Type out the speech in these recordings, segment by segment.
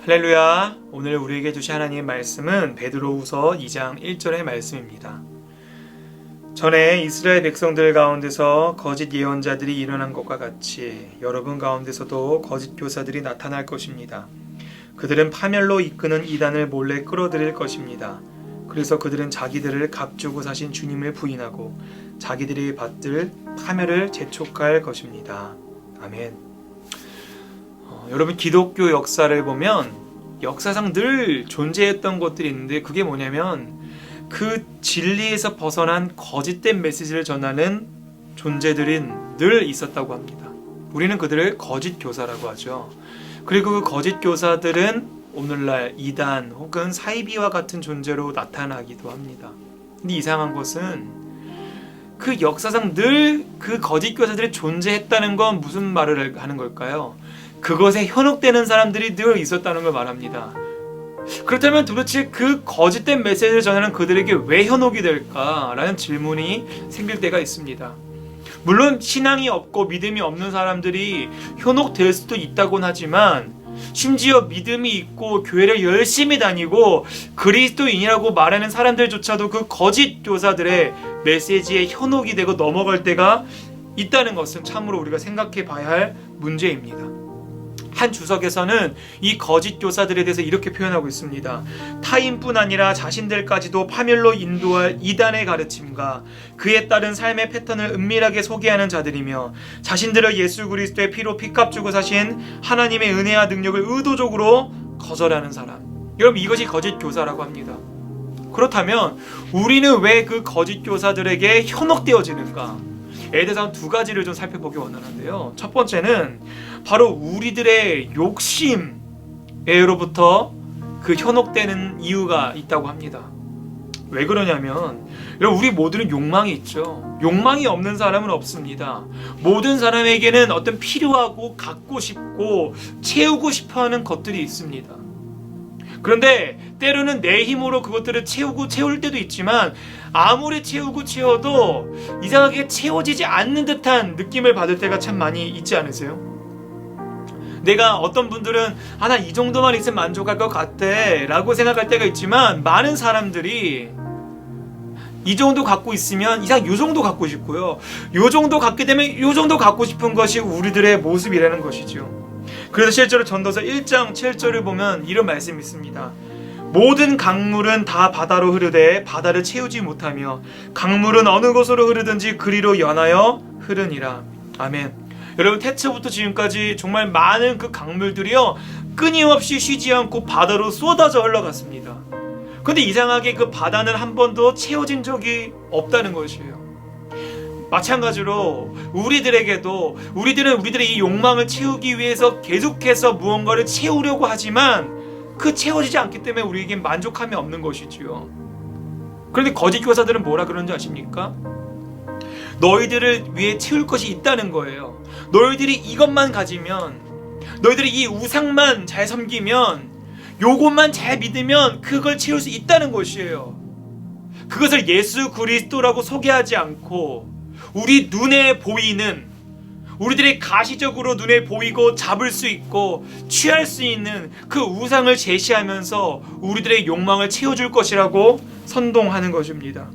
할렐루야. 오늘 우리에게 주신 하나님의 말씀은 베드로후서 2장 1절의 말씀입니다. 전에 이스라엘 백성들 가운데서 거짓 예언자들이 일어난 것과 같이 여러분 가운데서도 거짓 교사들이 나타날 것입니다. 그들은 파멸로 이끄는 이단을 몰래 끌어들일 것입니다. 그래서 그들은 자기들을 값주고 사신 주님을 부인하고 자기들이 받들 파멸을 재촉할 것입니다. 아멘. 여러분, 기독교 역사를 보면 역사상 늘 존재했던 것들이 있는데, 그게 뭐냐면 그 진리에서 벗어난 거짓된 메시지를 전하는 존재들이 늘 있었다고 합니다. 우리는 그들을 거짓 교사라고 하죠. 그리고 그 거짓 교사들은 오늘날 이단 혹은 사이비와 같은 존재로 나타나기도 합니다. 근데 이상한 것은 그 역사상 늘 그 거짓 교사들이 존재했다는 건 무슨 말을 하는 걸까요? 그것에 현혹되는 사람들이 늘 있었다는 걸 말합니다. 그렇다면 도대체 그 거짓된 메시지를 전하는 그들에게 왜 현혹이 될까라는 질문이 생길 때가 있습니다. 물론 신앙이 없고 믿음이 없는 사람들이 현혹될 수도 있다곤 하지만, 심지어 믿음이 있고 교회를 열심히 다니고 그리스도인이라고 말하는 사람들조차도 그 거짓 교사들의 메시지에 현혹이 되고 넘어갈 때가 있다는 것은 참으로 우리가 생각해 봐야 할 문제입니다. 한 주석에서는 이 거짓 교사들에 대해서 이렇게 표현하고 있습니다. 타인뿐 아니라 자신들까지도 파멸로 인도할 이단의 가르침과 그에 따른 삶의 패턴을 은밀하게 소개하는 자들이며, 자신들을 예수 그리스도의 피로 피값 주고 사신 하나님의 은혜와 능력을 의도적으로 거절하는 사람. 여러분, 이것이 거짓 교사라고 합니다. 그렇다면 우리는 왜 그 거짓 교사들에게 현혹되어지는가? 에 대해서 두 가지를 좀 살펴보기 원하는데요. 첫 번째는 바로 우리들의 욕심에로부터 그 현혹되는 이유가 있다고 합니다. 왜 그러냐면, 여러분, 우리 모두는 욕망이 있죠. 욕망이 없는 사람은 없습니다. 모든 사람에게는 어떤 필요하고 갖고 싶고 채우고 싶어하는 것들이 있습니다. 그런데 때로는 내 힘으로 그것들을 채울 때도 있지만, 아무리 채워도 이상하게 채워지지 않는 듯한 느낌을 받을 때가 참 많이 있지 않으세요? 내가 어떤 분들은 나 이 정도만 있으면 만족할 것 같아 라고 생각할 때가 있지만, 많은 사람들이 이 정도 갖고 있으면 이상 요 정도 갖고 싶고요, 요 정도 갖게 되면 요 정도 갖고 싶은 것이 우리들의 모습이라는 것이죠. 그래서 실제로 전도서 1장 7절을 보면 이런 말씀이 있습니다. 모든 강물은 다 바다로 흐르되 바다를 채우지 못하며 강물은 어느 곳으로 흐르든지 그리로 연하여 흐르니라. 아멘. 여러분, 태초부터 지금까지 정말 많은 그 강물들이요, 끊임없이 쉬지 않고 바다로 쏟아져 흘러갔습니다. 그런데 이상하게 그 바다는 한 번도 채워진 적이 없다는 것이에요. 마찬가지로 우리들은 우리들의 이 욕망을 채우기 위해서 계속해서 무언가를 채우려고 하지만 그 채워지지 않기 때문에 우리에겐 만족함이 없는 것이지요. 그런데 거짓 교사들은 뭐라 그러는지 아십니까? 너희들을 위해 채울 것이 있다는 거예요. 너희들이 이것만 가지면, 너희들이 이 우상만 잘 섬기면, 요것만 잘 믿으면 그걸 채울 수 있다는 것이에요. 그것을 예수 그리스도라고 소개하지 않고 우리 눈에 보이는, 우리들이 가시적으로 눈에 보이고 잡을 수 있고 취할 수 있는 그 우상을 제시하면서 우리들의 욕망을 채워줄 것이라고 선동하는 것입니다.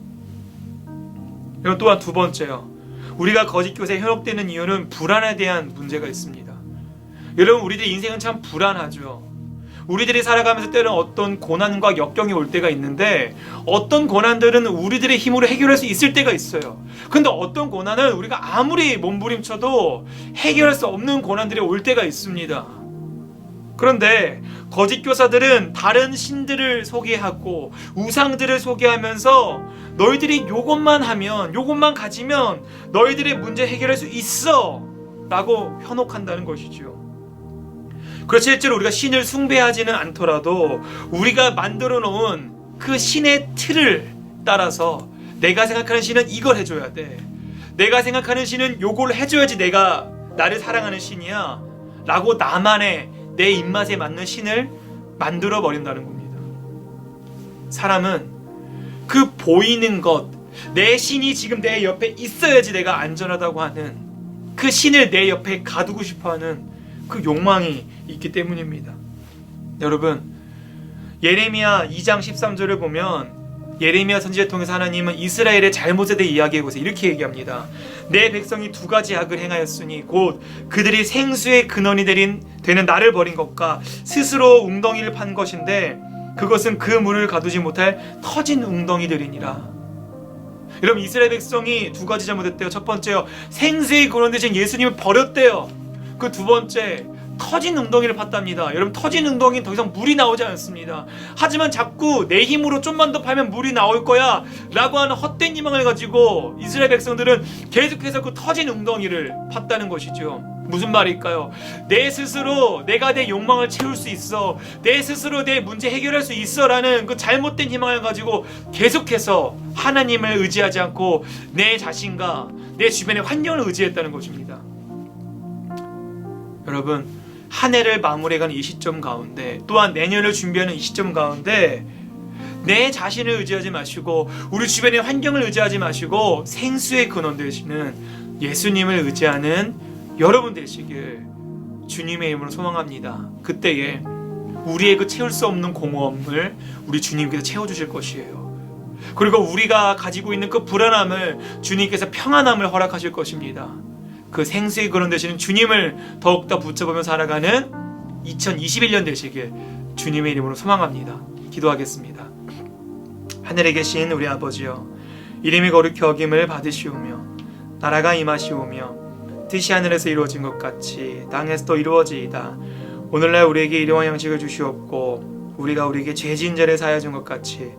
그리고 또한 두 번째요, 우리가 거짓 교사에 현혹되는 이유는 불안에 대한 문제가 있습니다. 여러분, 우리들의 인생은 참 불안하죠. 우리들이 살아가면서 때로는 어떤 고난과 역경이 올 때가 있는데, 어떤 고난들은 우리들의 힘으로 해결할 수 있을 때가 있어요. 근데 어떤 고난은 우리가 아무리 몸부림쳐도 해결할 수 없는 고난들이 올 때가 있습니다. 그런데 거짓 교사들은 다른 신들을 소개하고 우상들을 소개하면서 너희들이 요것만 하면, 요것만 가지면 너희들의 문제 해결할 수 있어 라고 현혹한다는 것이죠. 그래서 실제로 우리가 신을 숭배하지는 않더라도 우리가 만들어 놓은 그 신의 틀을 따라서, 내가 생각하는 신은 이걸 해줘야 돼, 내가 생각하는 신은 요걸 해줘야지 내가 나를 사랑하는 신이야 라고 나만의 내 입맛에 맞는 신을 만들어 버린다는 겁니다. 사람은 그 보이는 것, 내 신이 지금 내 옆에 있어야지 내가 안전하다고 하는 그 신을 내 옆에 가두고 싶어하는 그 욕망이 있기 때문입니다. 여러분, 예레미야 2장 13절을 보면 예레미야 선지자를 통해서 하나님은 이스라엘의 잘못에 대해 이야기하고서 이렇게 얘기합니다. 내 백성이 두 가지 악을 행하였으니 곧 그들이 생수의 근원이 되는 나를 버린 것과 스스로 웅덩이를 판 것인데 그것은 그 물을 가두지 못할 터진 웅덩이들이니라. 여러분, 이스라엘 백성이 두 가지 잘못했대요. 첫 번째요, 생수의 근원 대신 예수님을 버렸대요. 그 두 번째, 터진 웅덩이를 팠답니다. 여러분, 터진 웅덩이는 더 이상 물이 나오지 않습니다. 하지만 자꾸 내 힘으로 좀만 더 파면 물이 나올 거야 라고 하는 헛된 희망을 가지고 이스라엘 백성들은 계속해서 그 터진 웅덩이를 팠다는 것이죠. 무슨 말일까요? 내 스스로 내가 내 욕망을 채울 수 있어, 내 스스로 내 문제 해결할 수 있어 라는 그 잘못된 희망을 가지고 계속해서 하나님을 의지하지 않고 내 자신과 내 주변의 환경을 의지했다는 것입니다. 여러분, 한 해를 마무리해가는 이 시점 가운데, 또한 내년을 준비하는 이 시점 가운데 내 자신을 의지하지 마시고 우리 주변의 환경을 의지하지 마시고 생수의 근원 되시는 예수님을 의지하는 여러분 되시길 주님의 이름으로 소망합니다. 그때에 우리의 그 채울 수 없는 공허함을 우리 주님께서 채워주실 것이에요. 그리고 우리가 가지고 있는 그 불안함을 주님께서 평안함을 허락하실 것입니다. 그 생수의 근원 되시는 주님을 더욱더 붙잡으며 살아가는 2021년 되시길 주님의 이름으로 소망합니다. 기도하겠습니다. 하늘에 계신 우리 아버지여, 이름이 거룩히 여김을 받으시오며 나라가 임하시오며 뜻이 하늘에서 이루어진 것 같이 땅에서도 이루어지이다. 오늘날 우리에게 일용할 양식을 주시옵고 우리가 우리에게 죄 지은 자를 사하여 준 것 같이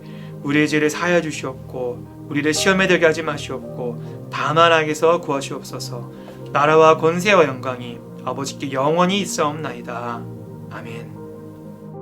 우리의 죄를 사하여 주시옵고 우리를 시험에 들게 하지 마시옵고 다만 악에서 구하시옵소서. 나라와 권세와 영광이 아버지께 영원히 있사옵나이다. 아멘.